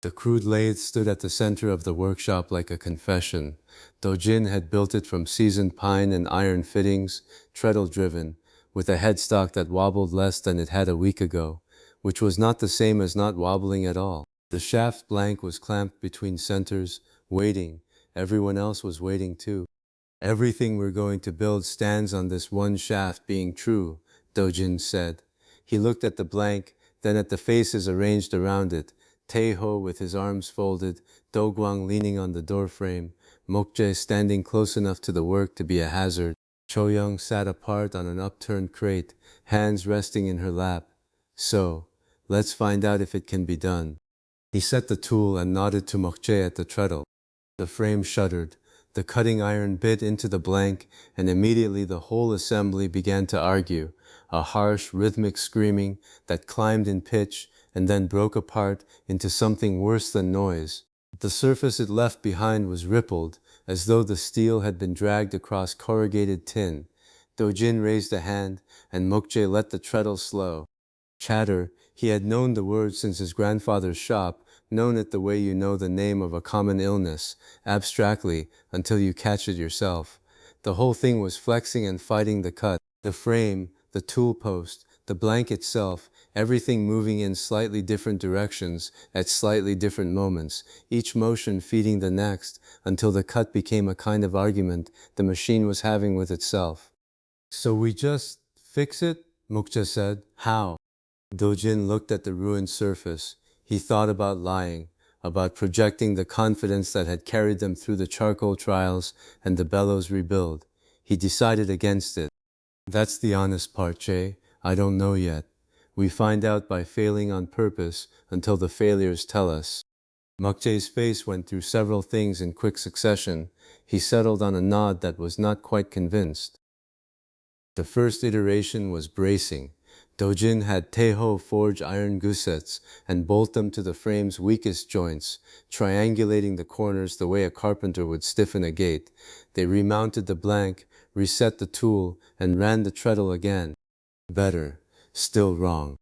The crude lathe stood at the center of the workshop like a confession. Do-jin had built it from seasoned pine and iron fittings, treadle-driven, with a headstock that wobbled less than it had a week ago, which was not the same as not wobbling at all. The shaft blank was clamped between centers, waiting. Everyone else was waiting too. Everything we're going to build stands on this one shaft being true, Do-jin said. He looked at the blank, then at the faces arranged around it. Tae-ho with his arms folded, Do-gwang leaning on the doorframe, Mok Jae standing close enough to the work to be a hazard. Cho Yeong sat apart on an upturned crate, hands resting in her lap. So, let's find out if it can be done. He set the tool and nodded to Mok Jae at the treadle. The frame shuddered. The cutting iron bit into the blank, and immediately the whole assembly began to argue, a harsh, rhythmic screaming that climbed in pitch and then broke apart into something worse than noise. The surface it left behind was rippled, as though the steel had been dragged across corrugated tin. Do-jin raised a hand, and Mok Jae let the treadle slow. Chatter, he had known the word since his grandfather's shop, known it the way you know the name of a common illness, abstractly, until you catch it yourself. The whole thing was flexing and fighting the cut, the frame, the tool post, the blank itself, everything moving in slightly different directions at slightly different moments, each motion feeding the next, until the cut became a kind of argument the machine was having with itself. So we just fix it? Mok Jae said. How? Do-jin looked at the ruined surface. He thought about lying, about projecting the confidence that had carried them through the charcoal trials and the bellows rebuild. He decided against it. That's the honest part, Jae. I don't know yet. We find out by failing on purpose until the failures tell us. Mok Jae's face went through several things in quick succession. He settled on a nod that was not quite convinced. The first iteration was bracing. Do-jin had Tae-ho forge iron gusets and bolt them to the frame's weakest joints, triangulating the corners the way a carpenter would stiffen a gate. They remounted the blank, reset the tool, and ran the treadle again. Better. Still wrong.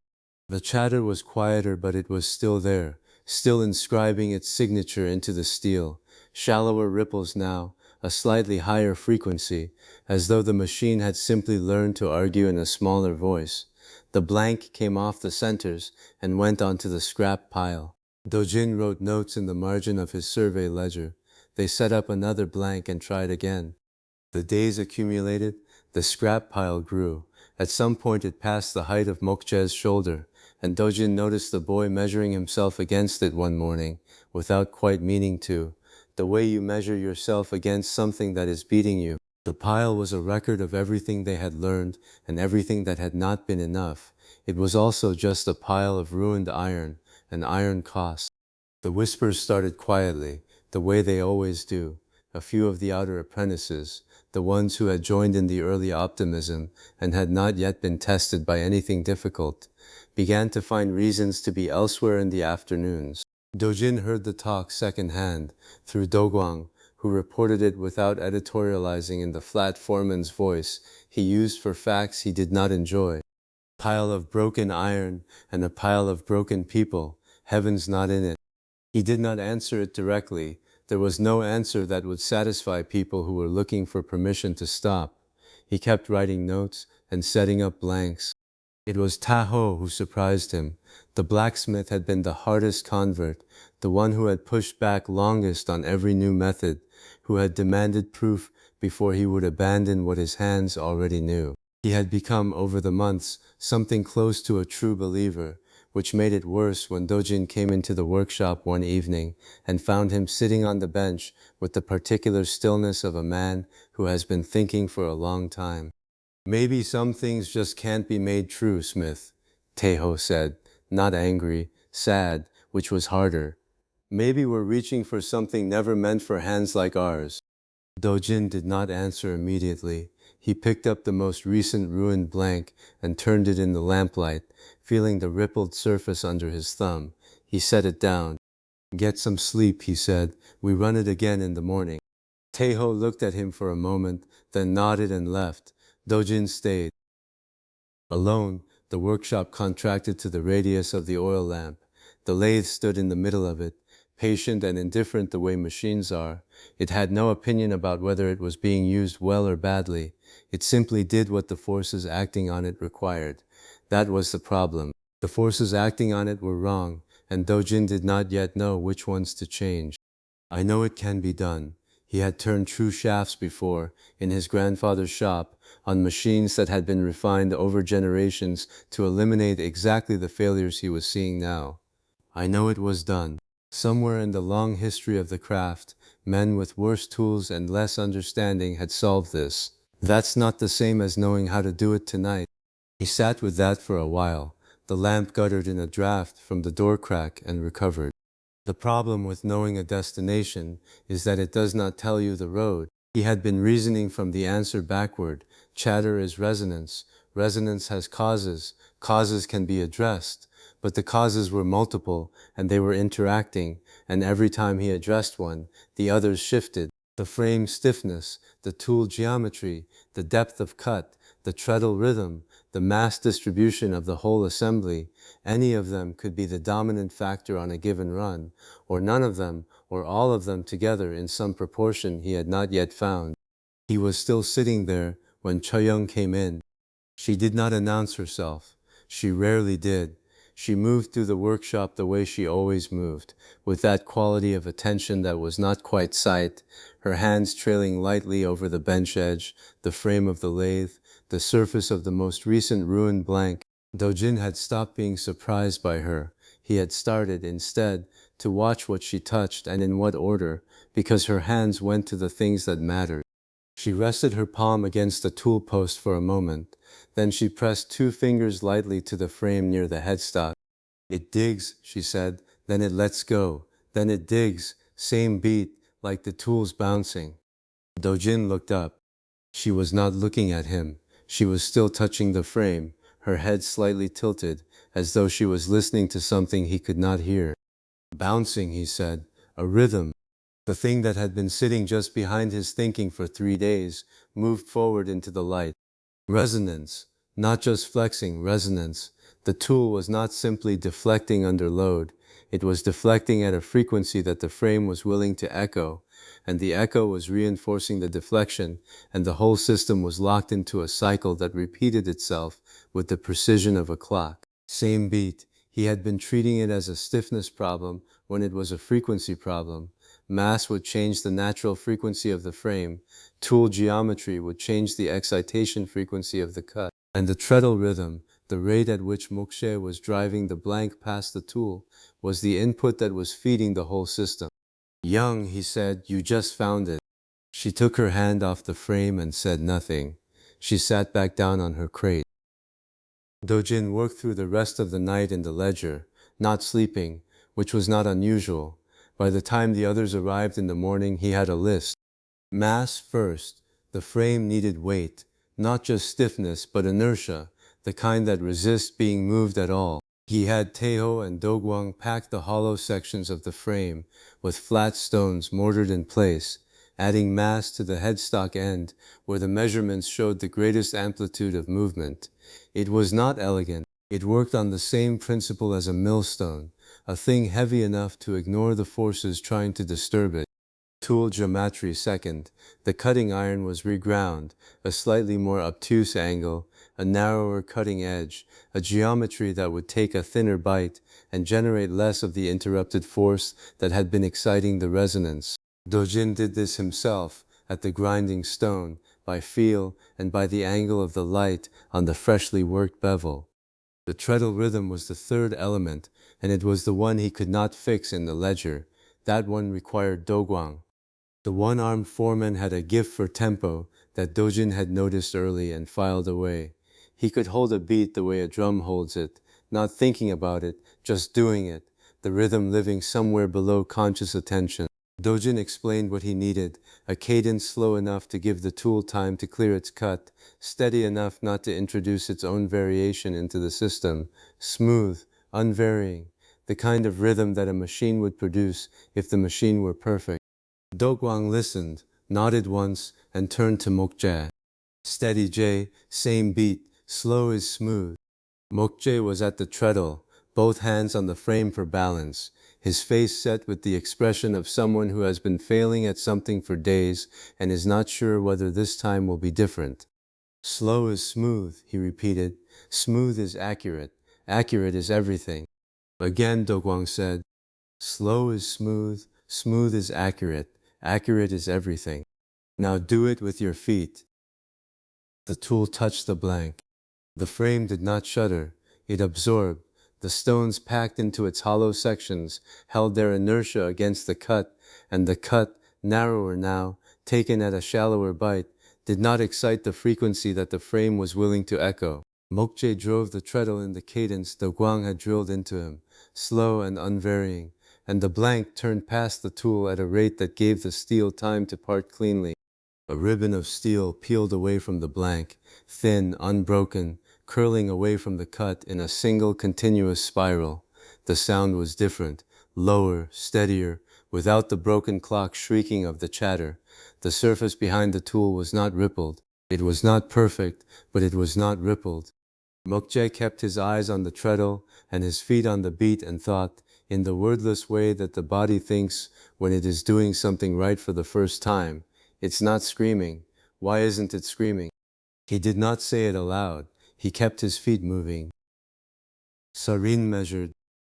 The chatter was quieter, but it was still there, still inscribing its signature into the steel. Shallower ripples now, a slightly higher frequency, as though the machine had simply learned to argue in a smaller voice. The blank came off the centers and went onto the scrap pile. Do-jin wrote notes in the margin of his survey ledger. They set up another blank and tried again. The days accumulated, the scrap pile grew. At some point it passed the height of Mok Jae's shoulder, and Do-jin noticed the boy measuring himself against it one morning, without quite meaning to. The way you measure yourself against something that is beating you. The pile was a record of everything they had learned and everything that had not been enough. It was also just a pile of ruined iron, and iron cost. The whispers started quietly, the way they always do. A few of the outer apprentices, the ones who had joined in the early optimism and had not yet been tested by anything difficult, began to find reasons to be elsewhere in the afternoons. Do-jin heard the talk secondhand, through Do-gwang, who reported it without editorializing in the flat foreman's voice he used for facts he did not enjoy. A pile of broken iron and a pile of broken people, heaven's not in it. He did not answer it directly. There was no answer that would satisfy people who were looking for permission to stop. He kept writing notes and setting up blanks. It was Tae-ho who surprised him. The blacksmith had been the hardest convert, the one who had pushed back longest on every new method, who had demanded proof before he would abandon what his hands already knew. He had become, over the months, something close to a true believer, which made it worse when Do-jin came into the workshop one evening and found him sitting on the bench with the particular stillness of a man who has been thinking for a long time. Maybe some things just can't be made true, Smith, Tae-ho said, not angry, sad, which was harder. Maybe we're reaching for something never meant for hands like ours. Do-jin did not answer immediately. He picked up the most recent ruined blank and turned it in the lamplight, feeling the rippled surface under his thumb. He set it down. Get some sleep, he said. We run it again in the morning. Tae-ho looked at him for a moment, then nodded and left. Do-jin stayed. Alone, the workshop contracted to the radius of the oil lamp. The lathe stood in the middle of it, patient and indifferent the way machines are. It had no opinion about whether it was being used well or badly. It simply did what the forces acting on it required. That was the problem. The forces acting on it were wrong, and Do-jin did not yet know which ones to change. I know it can be done. He had turned true shafts before, in his grandfather's shop, on machines that had been refined over generations to eliminate exactly the failures he was seeing now. I know it was done. Somewhere in the long history of the craft, men with worse tools and less understanding had solved this. That's not the same as knowing how to do it tonight. He sat with that for a while. The lamp guttered in a draft from the door crack and recovered. The problem with knowing a destination is that it does not tell you the road. He had been reasoning from the answer backward. Chatter is resonance. Resonance has causes. Causes can be addressed. But the causes were multiple, and they were interacting, and every time he addressed one, the others shifted. The frame stiffness, the tool geometry, the depth of cut, the treadle rhythm, the mass distribution of the whole assembly, any of them could be the dominant factor on a given run, or none of them, or all of them together in some proportion he had not yet found. He was still sitting there when Cho Yeong came in. She did not announce herself. She rarely did. She moved through the workshop the way she always moved, with that quality of attention that was not quite sight, her hands trailing lightly over the bench edge, the frame of the lathe, the surface of the most recent ruined blank. Do-jin had stopped being surprised by her. He had started, instead, to watch what she touched and in what order, because her hands went to the things that mattered. She rested her palm against the tool post for a moment. Then she pressed two fingers lightly to the frame near the headstock. It digs, she said, then it lets go. Then it digs, same beat, like the tools bouncing. Do-jin looked up. She was not looking at him. She was still touching the frame, her head slightly tilted, as though she was listening to something he could not hear. Bouncing, he said, a rhythm. The thing that had been sitting just behind his thinking for 3 days moved forward into the light. Resonance. Not just flexing, resonance. The tool was not simply deflecting under load. It was deflecting at a frequency that the frame was willing to echo, and the echo was reinforcing the deflection, and the whole system was locked into a cycle that repeated itself with the precision of a clock. Same beat. He had been treating it as a stiffness problem when it was a frequency problem. Mass would change the natural frequency of the frame. Tool geometry would change the excitation frequency of the cut. And the treadle rhythm, the rate at which Mok Jae was driving the blank past the tool, was the input that was feeding the whole system. Young, he said, you just found it. She took her hand off the frame and said nothing. She sat back down on her crate. Do-jin worked through the rest of the night in the ledger, not sleeping, which was not unusual. By the time the others arrived in the morning, he had a list. Mass first. The frame needed weight, not just stiffness, but inertia, the kind that resists being moved at all. He had Tae-ho and Do-gwang pack the hollow sections of the frame with flat stones mortared in place, adding mass to the headstock end where the measurements showed the greatest amplitude of movement. It was not elegant. It worked on the same principle as a millstone, a thing heavy enough to ignore the forces trying to disturb it. Tool geometry second. The cutting iron was reground, a slightly more obtuse angle, a narrower cutting edge, a geometry that would take a thinner bite and generate less of the interrupted force that had been exciting the resonance. Do-jin did this himself, at the grinding stone, by feel and by the angle of the light on the freshly worked bevel. The treadle rhythm was the third element, and it was the one he could not fix in the ledger. That one required Do-gwang. The one-armed foreman had a gift for tempo that Do-jin had noticed early and filed away. He could hold a beat the way a drum holds it, not thinking about it, just doing it, the rhythm living somewhere below conscious attention. Do-jin explained what he needed, a cadence slow enough to give the tool time to clear its cut, steady enough not to introduce its own variation into the system, smooth, unvarying, the kind of rhythm that a machine would produce if the machine were perfect. Do-gwang listened, nodded once, and turned to Mok Jae. Steady Jae, same beat, slow is smooth. Mok Jae was at the treadle, both hands on the frame for balance, his face set with the expression of someone who has been failing at something for days and is not sure whether this time will be different. Slow is smooth, he repeated. Smooth is accurate. Accurate is everything. Again, Do-kwang said, slow is smooth. Smooth is accurate. Accurate is everything. Now do it with your feet. The tool touched the blank. The frame did not shudder. It absorbed. The stones packed into its hollow sections held their inertia against the cut, and the cut, narrower now, taken at a shallower bite, did not excite the frequency that the frame was willing to echo. Mok Jae drove the treadle in the cadence Do-kwang had drilled into him, slow and unvarying, and the blank turned past the tool at a rate that gave the steel time to part cleanly. A ribbon of steel peeled away from the blank, thin, unbroken, curling away from the cut in a single continuous spiral. The sound was different, lower, steadier, without the broken clock shrieking of the chatter. The surface behind the tool was not rippled. It was not perfect, but it was not rippled. Mok Jae kept his eyes on the treadle and his feet on the beat and thought, in the wordless way that the body thinks when it is doing something right for the first time, it's not screaming. Why isn't it screaming? He did not say it aloud. He kept his feet moving. Sarin measured.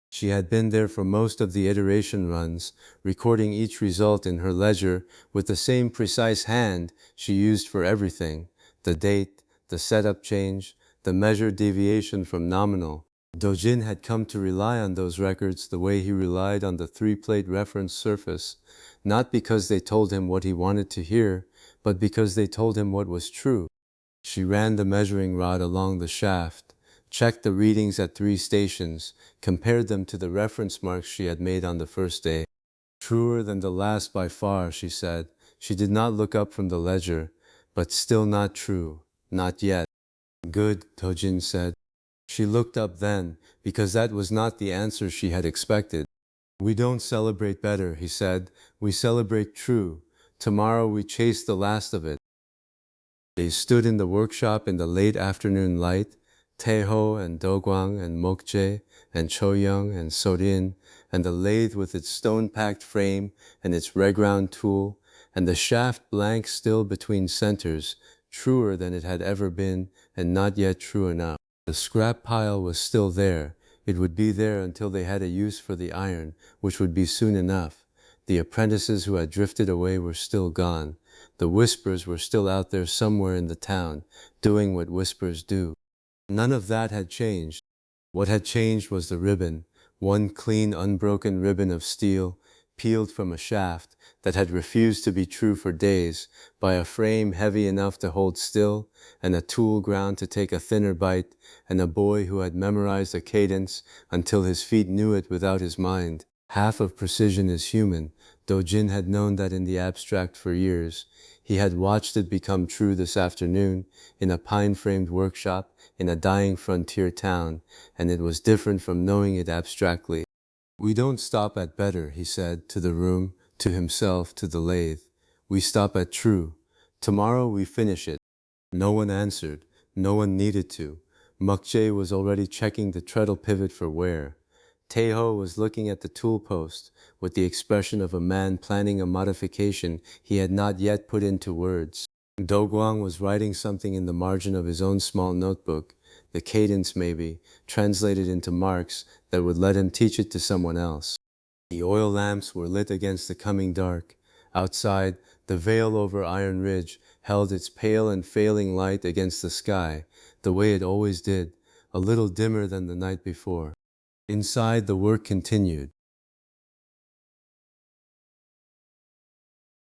She had been there for most of the iteration runs, recording each result in her ledger with the same precise hand she used for everything. The date, the setup change, the measured deviation from nominal. Do-jin had come to rely on those records the way he relied on the three-plate reference surface, not because they told him what he wanted to hear, but because they told him what was true. She ran the measuring rod along the shaft, checked the readings at 3 stations, compared them to the reference marks she had made on the first day. Truer than the last by far, she said. She did not look up from the ledger, but still not true, not yet. Good, Do-jin said. She looked up then, because that was not the answer she had expected. We don't celebrate better, he said. We celebrate true. Tomorrow we chase the last of it. They stood in the workshop in the late afternoon light, Tae-ho and Do-kwang and Mok Jae and Cho Yeong and So-rin, and the lathe with its stone-packed frame and its red-ground tool, and the shaft blank still between centers, truer than it had ever been and not yet true enough. The scrap pile was still there. It would be there until they had a use for the iron, which would be soon enough. The apprentices who had drifted away were still gone. The whispers were still out there somewhere in the town, doing what whispers do. None of that had changed. What had changed was the ribbon, one clean, unbroken ribbon of steel, peeled from a shaft that had refused to be true for days, by a frame heavy enough to hold still, and a tool ground to take a thinner bite, and a boy who had memorized a cadence until his feet knew it without his mind. Half of precision is human. Do-jin had known that in the abstract for years. He had watched it become true this afternoon, in a pine-framed workshop, in a dying frontier town, and it was different from knowing it abstractly. We don't stop at better, he said, to the room, to himself, to the lathe. We stop at true. Tomorrow we finish it. No one answered. No one needed to. Mok Jae was already checking the treadle pivot for wear. Tae-ho was looking at the tool post with the expression of a man planning a modification he had not yet put into words. Do-kwang was writing something in the margin of his own small notebook, the cadence maybe, translated into marks that would let him teach it to someone else. The oil lamps were lit against the coming dark. Outside, the veil over Iron Ridge held its pale and failing light against the sky, the way it always did, a little dimmer than the night before. Inside, the work continued.